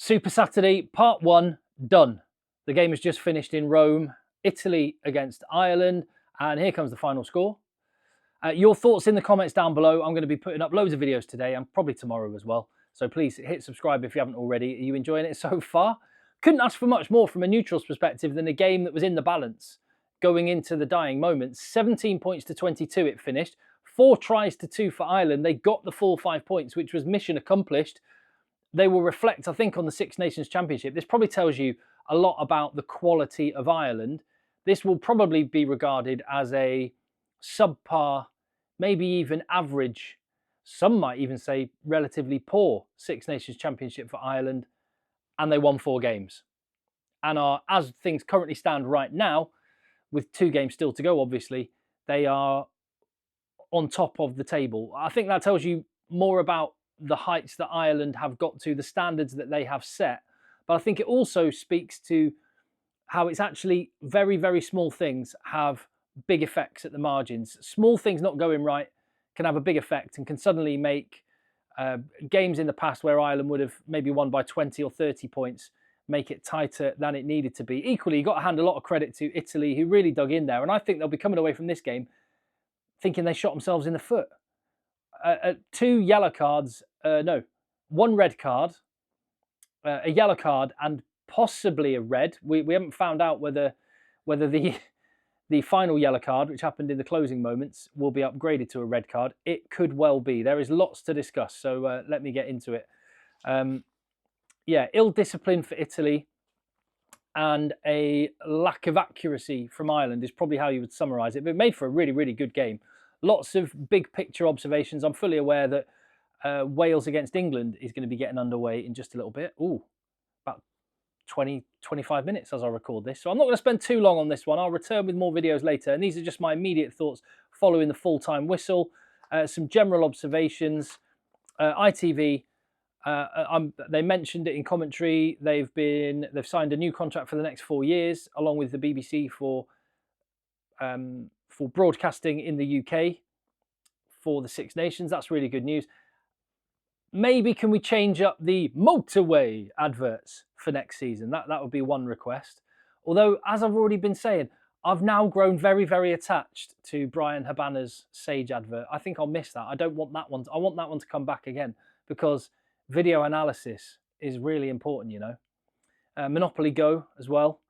Super Saturday, part 1, done. The game has just finished in Rome. Italy against Ireland. And here comes the final score. Your thoughts in the comments down below. I'm going to be putting up loads of videos today and probably tomorrow as well. So please hit subscribe if you haven't already. Are you enjoying it so far? Couldn't ask for much more from a neutral's perspective than a game that was in the balance going into the dying moments. 17 points to 22 it finished. 4 tries to 2 for Ireland. They got the full 5 points, which was mission accomplished. They will reflect, I think, on the Six Nations Championship. This probably tells you a lot about the quality of Ireland. This will probably be regarded as a subpar, maybe even average, some might even say relatively poor Six Nations Championship for Ireland, and they won 4 games. And are, as things currently stand right now, with 2 games still to go, obviously, they are on top of the table. I think that tells you more about the heights that Ireland have got to, the standards that they have set. But I think it also speaks to how it's actually very, very small things have big effects at the margins. Small things not going right can have a big effect and can suddenly make games in the past where Ireland would have maybe won by 20 or 30 points, make it tighter than it needed to be. Equally, you've got to hand a lot of credit to Italy, who really dug in there. And I think they'll be coming away from this game thinking they shot themselves in the foot. 2 yellow cards, no, 1 red card, a yellow card, and possibly a red. We haven't found out whether the final yellow card, which happened in the closing moments, will be upgraded to a red card. It could well be. There is lots to discuss, so let me get into it. Yeah, ill discipline for Italy and a lack of accuracy from Ireland is probably how you would summarise it. But it made for a really, really good game. Lots of big picture observations. I'm fully aware that Wales against England is going to be getting underway in just a little bit. Ooh, about 20, 25 minutes as I record this. So I'm not going to spend too long on this one. I'll return with more videos later. And these are just my immediate thoughts following the full-time whistle. Some general observations. ITV, they mentioned it in commentary. They've signed a new contract for the next 4 years, along with the BBC for broadcasting in the UK for the Six Nations. That's really good news. Maybe can we change up the motorway adverts for next season? That would be one request. Although, as I've already been saying, I've now grown very, very attached to Brian Habana's Sage advert. I think I'll miss that. I don't want that one. I want that one to come back again because video analysis is really important, you know. Monopoly Go as well.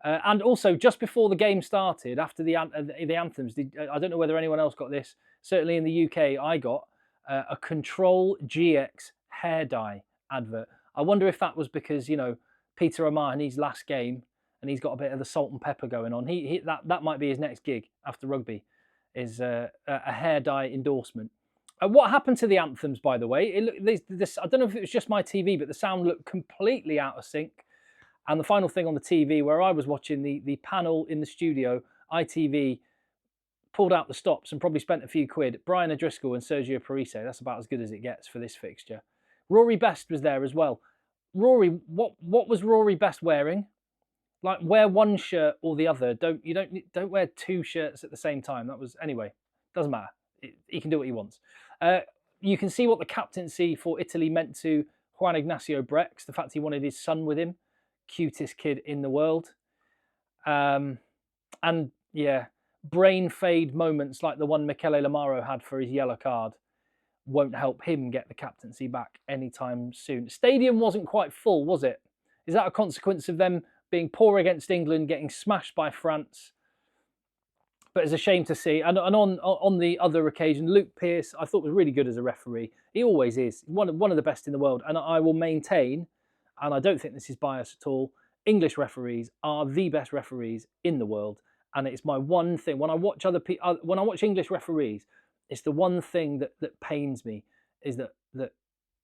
And also, just before the game started, after the anthems, I don't know whether anyone else got this. Certainly in the UK, I got a Control GX hair dye advert. I wonder if that was because, you know, Peter O'Mahony's last game, and he's got a bit of the salt and pepper going on. That might be his next gig after rugby, is a hair dye endorsement. What happened to the anthems, by the way? I don't know if it was just my TV, but the sound looked completely out of sync. And the final thing on the TV, where I was watching the panel in the studio, ITV pulled out the stops and probably spent a few quid. Brian O'Driscoll and Sergio Parise, that's about as good as it gets for this fixture. Rory Best was there as well. Rory, what was Rory Best wearing? Like, wear one shirt or the other. Don't wear 2 shirts at the same time. Anyway, doesn't matter. He can do what he wants. You can see what the captaincy for Italy meant to Juan Ignacio Brex, the fact he wanted his son with him. Cutest kid in the world. And yeah, brain fade moments like the one Michele Lamaro had for his yellow card won't help him get the captaincy back anytime soon. Stadium wasn't quite full, was it? Is that a consequence of them being poor against England, getting smashed by France? But it's a shame to see. And on the other occasion, Luke Pearce, I thought was really good as a referee. He always is. One of the best in the world. And I will maintain, and I don't think this is bias at all, English referees are the best referees in the world. And it's my one thing. When I watch English referees, it's the one thing that pains me, is that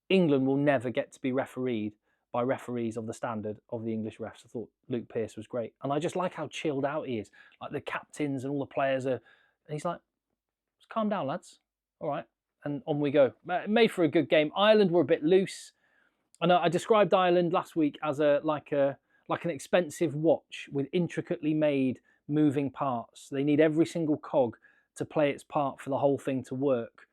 England will never get to be refereed by referees of the standard of the English refs. I thought Luke Pearce was great. And I just like how chilled out he is. Like, the captains and all the players are... And he's like, just calm down, lads. All right. And on we go. Made for a good game. Ireland were a bit loose. I know I described Ireland last week as like an expensive watch with intricately made moving parts. They need every single cog to play its part for the whole thing to work.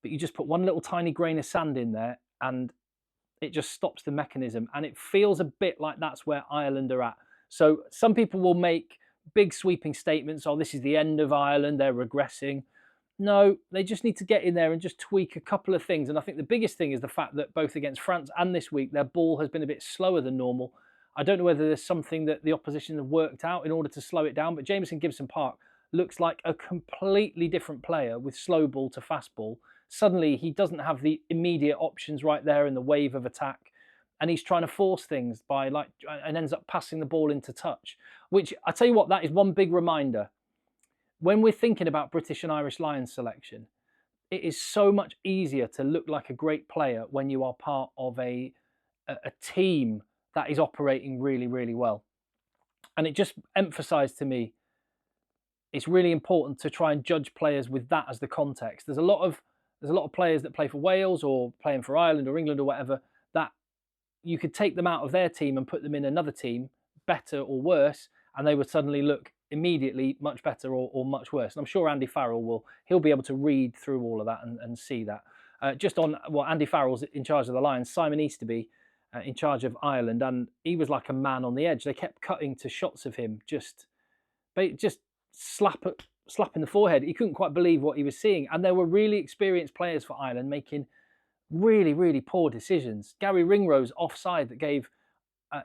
But you just put one little tiny grain of sand in there and It just stops the mechanism. And it feels a bit like that's where Ireland are at. So some people will make big sweeping statements, oh, this is the end of Ireland, they're regressing. No, they just need to get in there and just tweak a couple of things. And I think the biggest thing is the fact that both against France and this week, their ball has been a bit slower than normal. I don't know whether there's something that the opposition have worked out in order to slow it down, but Jamison Gibson-Park looks like a completely different player with slow ball to fast ball. Suddenly, he doesn't have the immediate options right there in the wave of attack, and he's trying to force things by and ends up passing the ball into touch, which I tell you what, that is one big reminder. When we're thinking about British and Irish Lions selection, it is so much easier to look like a great player when you are part of a team that is operating really, really well. And it just emphasised to me, it's really important to try and judge players with that as the context. There's a lot of players that play for Wales or playing for Ireland or England or whatever, that you could take them out of their team and put them in another team, better or worse, and they would suddenly look immediately much better or much worse. And I'm sure Andy Farrell he'll be able to read through all of that and see that. Just on Andy Farrell's in charge of the Lions, Simon Easterby in charge of Ireland, and he was like a man on the edge. They kept cutting to shots of him, just slapping the forehead. He couldn't quite believe what he was seeing. And there were really experienced players for Ireland making really, really poor decisions. Gary Ringrose offside that gave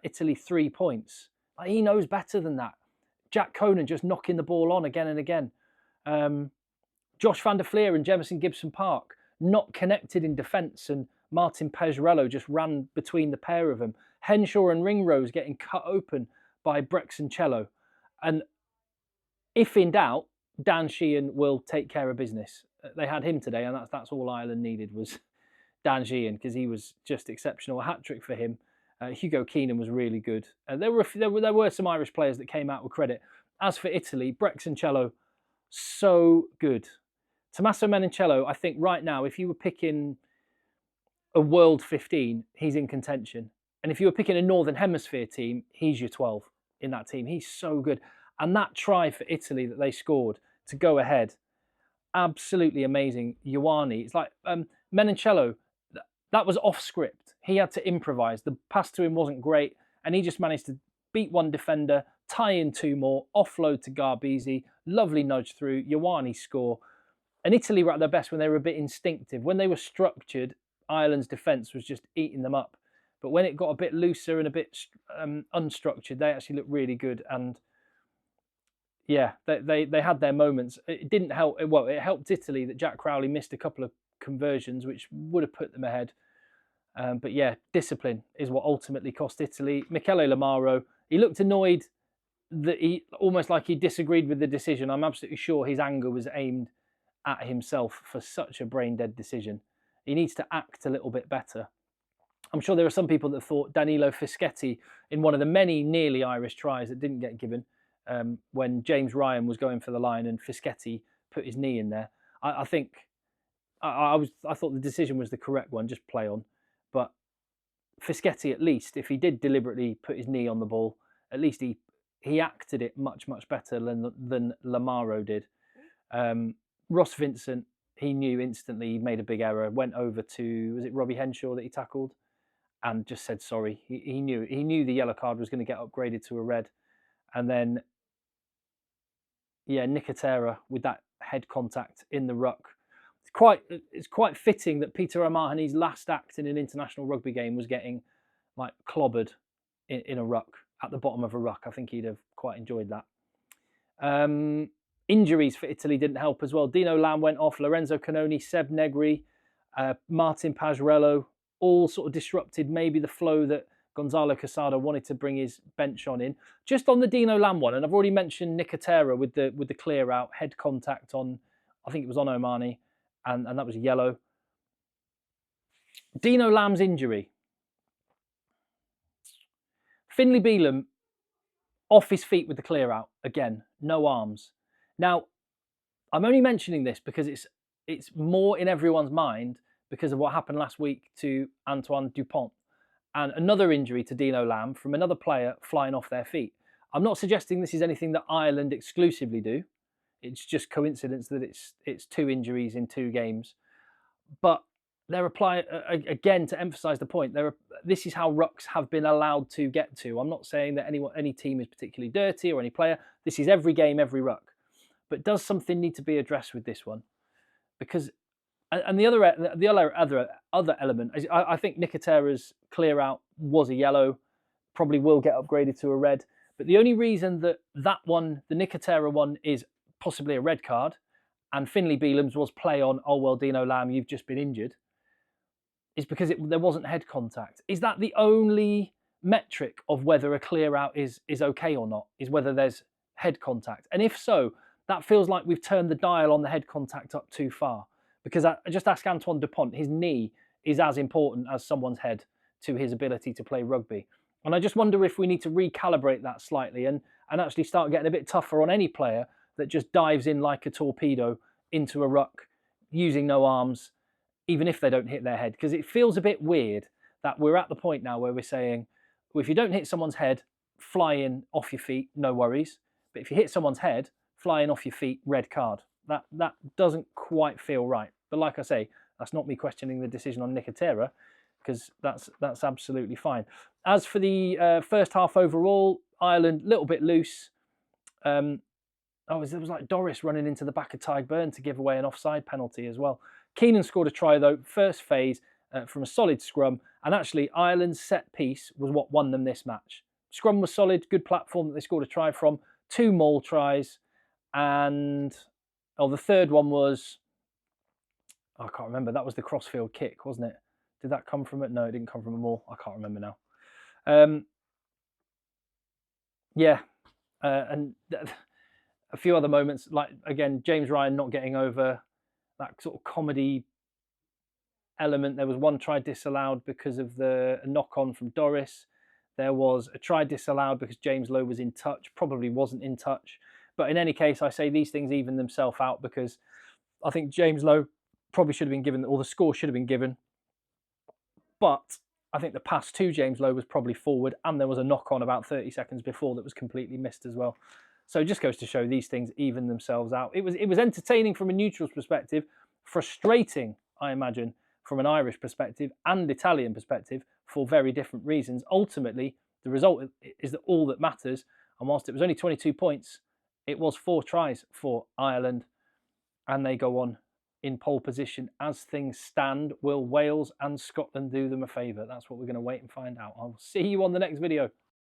Italy 3 points. He knows better than that. Jack Conan just knocking the ball on again and again. Josh van der Fleer and Jamison Gibson-Park not connected in defence, and Martin Pezzarello just ran between the pair of them. Henshaw and Ringrose getting cut open by Brexancello. And if in doubt, Dan Sheehan will take care of business. They had him today, and that's all Ireland needed was Dan Sheehan, because he was just exceptional. A hat-trick for him. Hugo Keenan was really good. There were some Irish players that came out with credit. As for Italy, Brexancello, so good. Tommaso Menoncello, I think right now, if you were picking a World 15, he's in contention. And if you were picking a Northern Hemisphere team, he's your 12 in that team. He's so good. And that try for Italy that they scored to go ahead, absolutely amazing. Ioane, it's like Menoncello, that was off script. He had to improvise. The pass to him wasn't great, and he just managed to beat one defender, tie in 2 more, offload to Garbisi, lovely nudge through, Ioane score. And Italy were at their best when they were a bit instinctive. When they were structured, Ireland's defence was just eating them up. But when it got a bit looser and a bit unstructured, they actually looked really good. And yeah, they had their moments. It didn't help. Well, it helped Italy that Jack Crowley missed a couple of conversions, which would have put them ahead. But yeah, discipline is what ultimately cost Italy. Michele Lamaro, he looked annoyed that he almost like he disagreed with the decision. I'm absolutely sure his anger was aimed at himself for such a brain-dead decision. He needs to act a little bit better. I'm sure there are some people that thought Danilo Fischetti, in one of the many nearly Irish tries that didn't get given, when James Ryan was going for the line and Fischetti put his knee in there. I thought the decision was the correct one, just play on. But Fischetti, at least, if he did deliberately put his knee on the ball, at least he acted it much, much better than Lamaro did. Ross Vincent, he knew instantly he made a big error, went over to, was it Robbie Henshaw that he tackled? And just said sorry. He knew the yellow card was going to get upgraded to a red. And then, yeah, Nicotera with that head contact in the ruck. It's quite fitting that Peter O'Mahony's last act in an international rugby game was getting like clobbered in a ruck, at the bottom of a ruck. I think he'd have quite enjoyed that. Injuries for Italy didn't help as well. Dino Lamb went off, Lorenzo Canoni, Seb Negri, Martin Pazzarello, all sort of disrupted maybe the flow that Gonzalo Casado wanted to bring his bench on in. Just on the Dino Lamb one, and I've already mentioned Nicotera with the clear out, head contact on, I think it was on Omani, and that was yellow. Dino Lamb's injury. Finlay Bealham off his feet with the clear out again, no arms. Now, I'm only mentioning this because it's more in everyone's mind because of what happened last week to Antoine Dupont and another injury to Dino Lamb from another player flying off their feet. I'm not suggesting this is anything that Ireland exclusively do. It's just coincidence that it's 2 injuries in 2 games. But they're applying, again, to emphasise the point, this is how rucks have been allowed to get to. I'm not saying that any team is particularly dirty or any player. This is every game, every ruck. But does something need to be addressed with this one? Because, and the other element, I think Nicotera's clear out was a yellow, probably will get upgraded to a red. But the only reason that one, the Nicotera one, is possibly a red card, and Finlay Beelham's was play on, oh well, Dino Lamb, you've just been injured, is because there wasn't head contact. Is that the only metric of whether a clear out is okay or not, is whether there's head contact? And if so, that feels like we've turned the dial on the head contact up too far. Because I just ask Antoine Dupont, his knee is as important as someone's head to his ability to play rugby. And I just wonder if we need to recalibrate that slightly and actually start getting a bit tougher on any player that just dives in like a torpedo into a ruck using no arms, even if they don't hit their head. Because it feels a bit weird that we're at the point now where we're saying, well, if you don't hit someone's head, fly in off your feet, no worries. But if you hit someone's head, fly in off your feet, red card. That doesn't quite feel right. But like I say, that's not me questioning the decision on Nicotera, because that's absolutely fine. As for the first half overall, Ireland, a little bit loose. There was like Doris running into the back of Tyg Byrne to give away an offside penalty as well. Keenan scored a try, though, first phase from a solid scrum. And actually, Ireland's set piece was what won them this match. Scrum was solid, good platform that they scored a try from. 2 maul tries. And the third one was, I can't remember. That was the crossfield kick, wasn't it? Did that come from it? No, it didn't come from a maul. I can't remember now. Yeah. And a few other moments, like, again, James Ryan not getting over that sort of comedy element. There was one try disallowed because of the knock-on from Doris. There was a try disallowed because James Lowe was in touch, probably wasn't in touch. But in any case, I say these things even themselves out, because I think James Lowe probably should have been given, or the score should have been given. But I think the pass to James Lowe was probably forward, and there was a knock-on about 30 seconds before that was completely missed as well. So it just goes to show these things even themselves out. It was entertaining from a neutral's perspective, frustrating, I imagine, from an Irish perspective and Italian perspective for very different reasons. Ultimately, the result is that all that matters, and whilst it was only 22 points, it was 4 tries for Ireland, and they go on in pole position as things stand. Will Wales and Scotland do them a favour? That's what we're going to wait and find out. I'll see you on the next video.